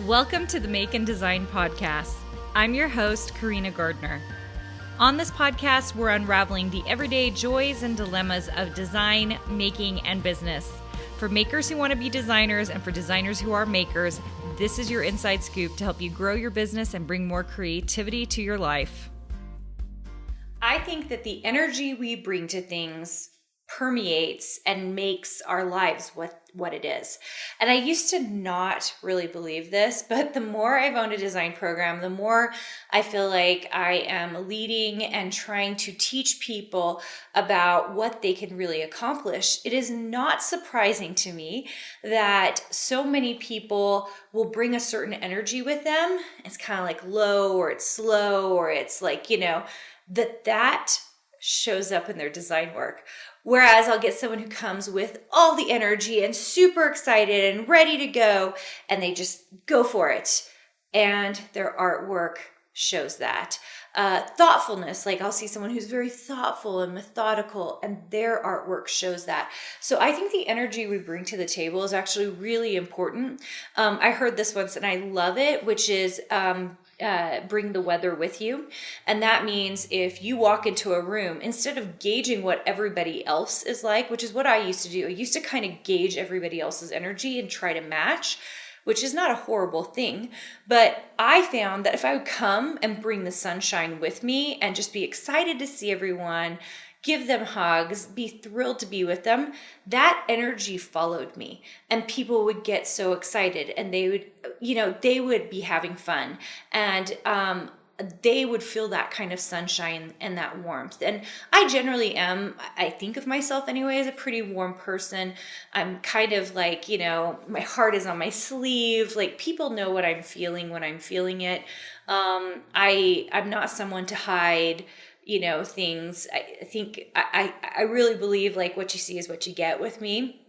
Welcome to the Make and Design Podcast. I'm your host, Carina Gardner. On this podcast, we're unraveling the everyday joys and dilemmas of design, making, and business. For makers who want to be designers and for designers who are makers, this is your inside scoop to help you grow your business and bring more creativity to your life. I think that the energy we bring to things permeates and makes our lives what it is. And I used to not really believe this, but the more I've owned a design program, the more I feel like I am leading and trying to teach people about what they can really accomplish. It is not surprising to me that so many people will bring a certain energy with them. It's kind of like low, or it's slow, or it's like, that shows up in their design work. Whereas I'll get someone who comes with all the energy and super excited and ready to go, and they just go for it. And their artwork shows that. Thoughtfulness, like I'll see someone who's very thoughtful and methodical, and their artwork shows that. So I think the energy we bring to the table is actually really important. I heard this once and I love it, which is bring the weather with you. And that means if you walk into a room, instead of gauging what everybody else is like, which is what I used to do, I used to kind of gauge everybody else's energy and try to match, which is not a horrible thing. But I found that if I would come and bring the sunshine with me and just be excited to see everyone, give them hugs, be thrilled to be with them, that energy followed me. And people would get so excited and they would be having fun. And they would feel that kind of sunshine and that warmth. And I generally am, I think of myself anyway, as a pretty warm person. I'm kind of like, my heart is on my sleeve. Like, people know what I'm feeling when I'm feeling it. I'm not someone to hide things. I think I really believe like what you see is what you get with me.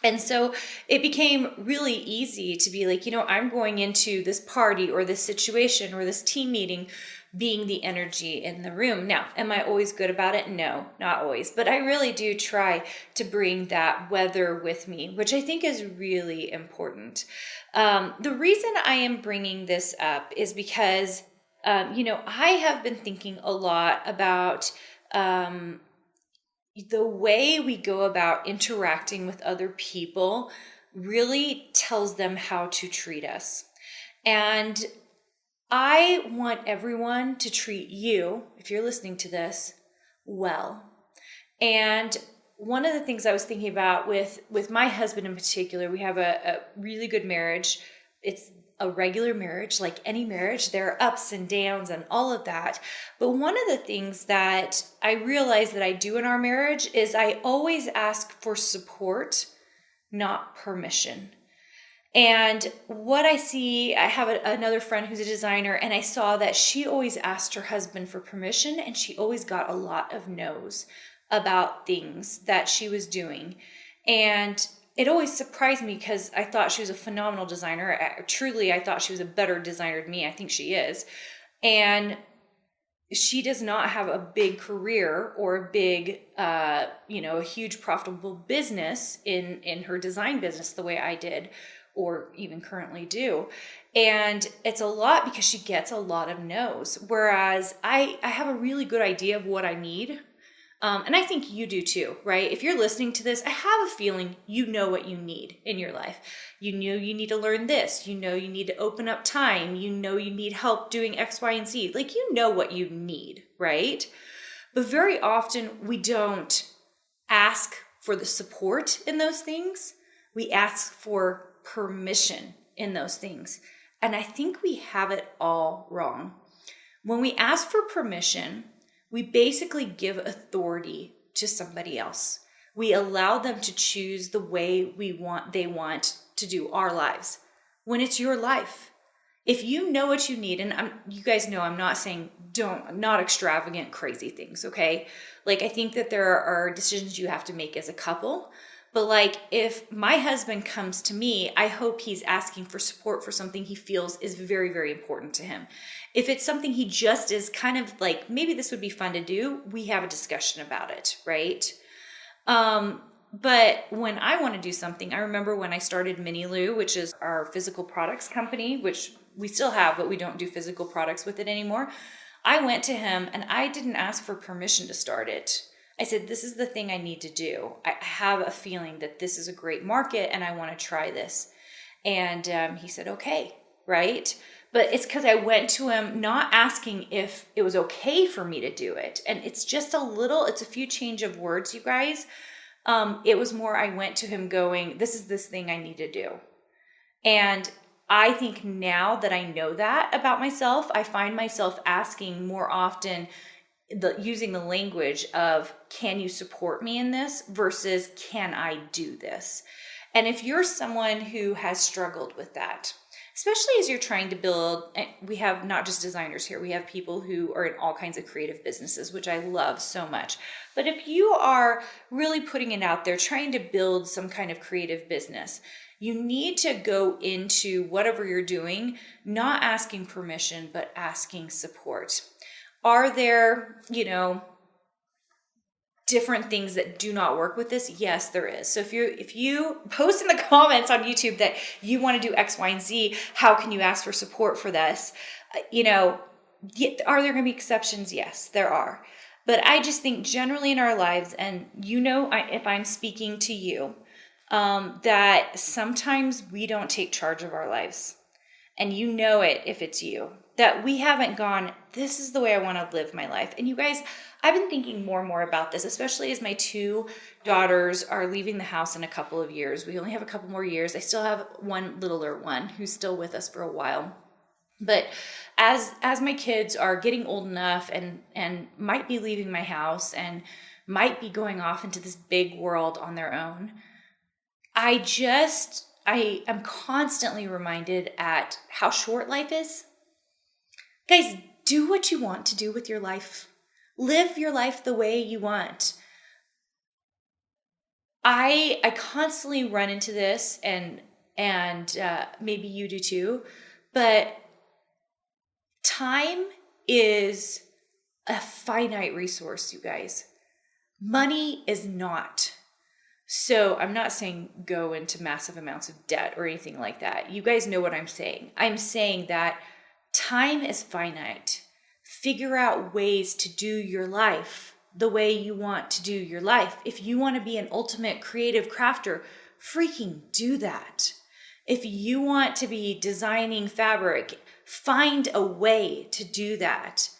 And so it became really easy to be like, I'm going into this party or this situation or this team meeting being the energy in the room. Now, am I always good about it? No, not always. But I really do try to bring that weather with me, which I think is really important. The reason I am bringing this up is because I have been thinking a lot about the way we go about interacting with other people really tells them how to treat us. And I want everyone to treat you, if you're listening to this, well. And one of the things I was thinking about with my husband in particular, we have a really good marriage. It's a regular marriage, like any marriage. There are ups and downs and all of that. But one of the things that I realize that I do in our marriage is I always ask for support, not permission. And what I see, I have another friend who's a designer, and I saw that she always asked her husband for permission, and she always got a lot of no's about things that she was doing. And it always surprised me because I thought she was a phenomenal designer. I thought she was a better designer than me. I think she is. And she does not have a big career or a big, a huge profitable business in her design business the way I did or even currently do. And it's a lot because she gets a lot of no's. Whereas I have a really good idea of what I need. And I think you do too, right? If you're listening to this, I have a feeling you know what you need in your life. You know you need to learn this. You know you need to open up time. You know you need help doing X, Y, and Z. Like, you know what you need, right? But very often we don't ask for the support in those things. We ask for permission in those things. And I think we have it all wrong. When we ask for permission, we basically give authority to somebody else. We allow them to choose the way they want to do our lives when it's your life. If you know what you need, and you guys know I'm not saying not extravagant, crazy things, okay? Like, I think that there are decisions you have to make as a couple. But like, if my husband comes to me, I hope he's asking for support for something he feels is very, very important to him. If it's something he just is kind of like, maybe this would be fun to do, we have a discussion about it, right? But when I want to do something, I remember when I started Miniloo, which is our physical products company, which we still have, but we don't do physical products with it anymore. I went to him and I didn't ask for permission to start it. I said, this is the thing I need to do. I have a feeling that this is a great market and I want to try this. And he said, okay, right? But it's because I went to him not asking if it was okay for me to do it. And it's just it's a few change of words, you guys. It was more, I went to him going, this is this thing I need to do. And I think now that I know that about myself, I find myself asking more often, using the language of, can you support me in this versus can I do this? And if you're someone who has struggled with that, especially as you're trying to build, we have not just designers here, we have people who are in all kinds of creative businesses, which I love so much. But if you are really putting it out there, trying to build some kind of creative business, you need to go into whatever you're doing, not asking permission, but asking support. Are there, different things that do not work with this? Yes, there is. So if you post in the comments on YouTube that you want to do X, Y, and Z, how can you ask for support for this? Are there going to be exceptions? Yes, there are. But I just think generally in our lives, and if I'm speaking to you, that sometimes we don't take charge of our lives. And you know it if it's you, that we haven't gone, this is the way I want to live my life. And you guys, I've been thinking more and more about this, especially as my two daughters are leaving the house in a couple of years. We only have a couple more years. I still have one littler one who's still with us for a while. But as my kids are getting old enough and might be leaving my house and might be going off into this big world on their own, I am constantly reminded at how short life is. Guys, do what you want to do with your life. Live your life the way you want. I constantly run into this, and maybe you do too, but time is a finite resource, you guys. Money is not. So I'm not saying go into massive amounts of debt or anything like that. You guys know what I'm saying. I'm saying that time is finite. Figure out ways to do your life the way you want to do your life. If you want to be an ultimate creative crafter, freaking do that. If you want to be designing fabric, find a way to do that.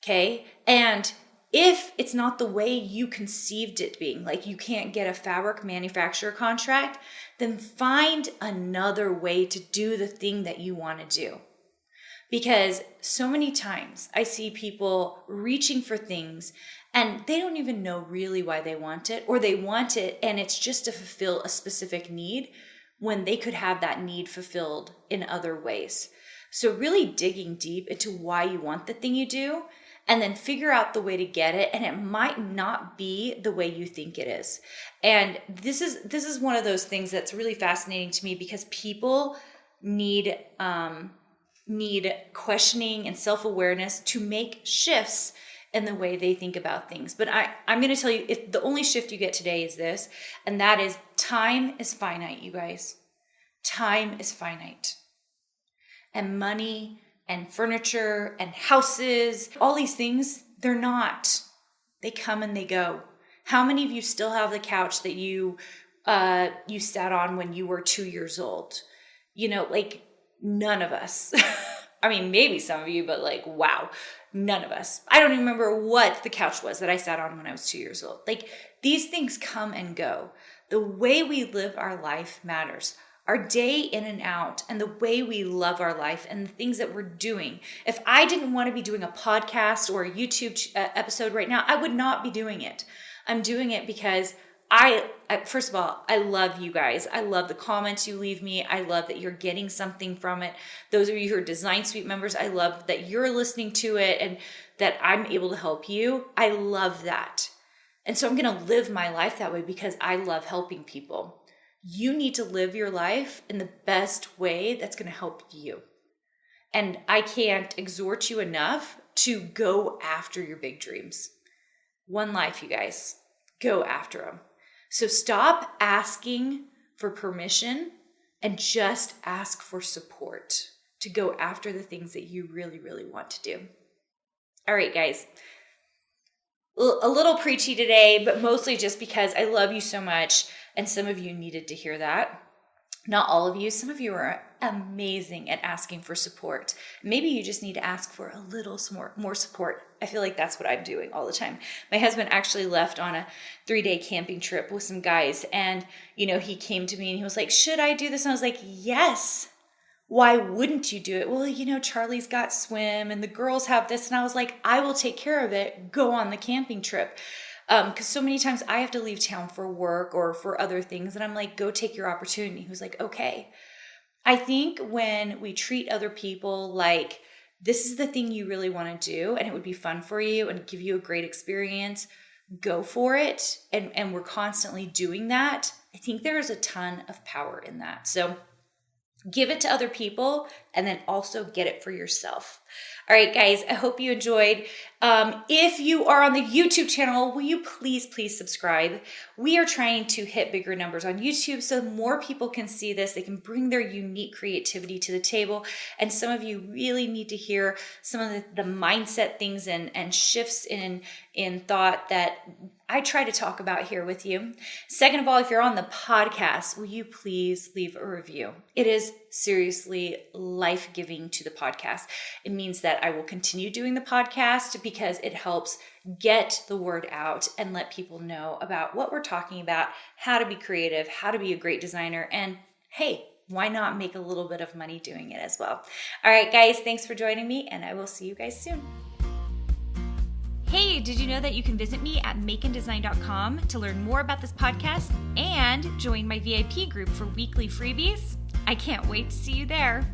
Okay? And if it's not the way you conceived it being, like you can't get a fabric manufacturer contract, then find another way to do the thing that you want to do. Because so many times I see people reaching for things and they don't even know really why they want it, or they want it and it's just to fulfill a specific need when they could have that need fulfilled in other ways. So really digging deep into why you want the thing you do, and then figure out the way to get it, and it might not be the way you think it is. And this is one of those things that's really fascinating to me, because people need questioning and self-awareness to make shifts in the way they think about things. But I'm going to tell you, if the only shift you get today is this, and that is time is finite, you guys. Time is finite. And money and furniture and houses, all these things, they're not. They come and they go. How many of you still have the couch that you sat on when you were 2 years old? None of us. I mean, maybe some of you, but wow, none of us. I don't even remember what the couch was that I sat on when I was 2 years old. These things come and go. The way we live our life matters. Our day in and out, and the way we love our life and the things that we're doing. If I didn't want to be doing a podcast or a YouTube episode right now, I would not be doing it. I'm doing it because first of all, I love you guys. I love the comments you leave me. I love that you're getting something from it. Those of you who are Design Suite members, I love that you're listening to it and that I'm able to help you. I love that. And so I'm going to live my life that way because I love helping people. You need to live your life in the best way that's going to help you. And I can't exhort you enough to go after your big dreams. One life, you guys. Go after them. So stop asking for permission and just ask for support to go after the things that you really, really want to do. All right, guys. A little preachy today, but mostly just because I love you so much, and some of you needed to hear that. Not all of you. Some of you are amazing at asking for support. Maybe you just need to ask for a little more support. I feel like that's what I'm doing all the time. My husband actually left on a 3-day camping trip with some guys, and he came to me and he was like, should I do this? And I was like, yes. Why wouldn't you do it? Well, Charlie's got swim and the girls have this. And I was like, I will take care of it. Go on the camping trip. Because so many times I have to leave town for work or for other things. And I'm like, go take your opportunity. He was like, okay. I think when we treat other people like this is the thing you really want to do and it would be fun for you and give you a great experience, go for it. And we're constantly doing that. I think there is a ton of power in that. So give it to other people and then also get it for yourself. All right, guys, I hope you enjoyed. If you are on the YouTube channel, will you please subscribe? We are trying to hit bigger numbers on YouTube so more people can see this. They can bring their unique creativity to the table. And some of you really need to hear some of the mindset things and shifts in thought that I try to talk about here with you. Second of all, if you're on the podcast, will you please leave a review? It is seriously life-giving to the podcast. It means that I will continue doing the podcast because it helps get the word out and let people know about what we're talking about, how to be creative, how to be a great designer, and hey, why not make a little bit of money doing it as well? All right, guys, thanks for joining me, and I will see you guys soon. Hey, did you know that you can visit me at makeanddesign.com to learn more about this podcast and join my VIP group for weekly freebies? I can't wait to see you there.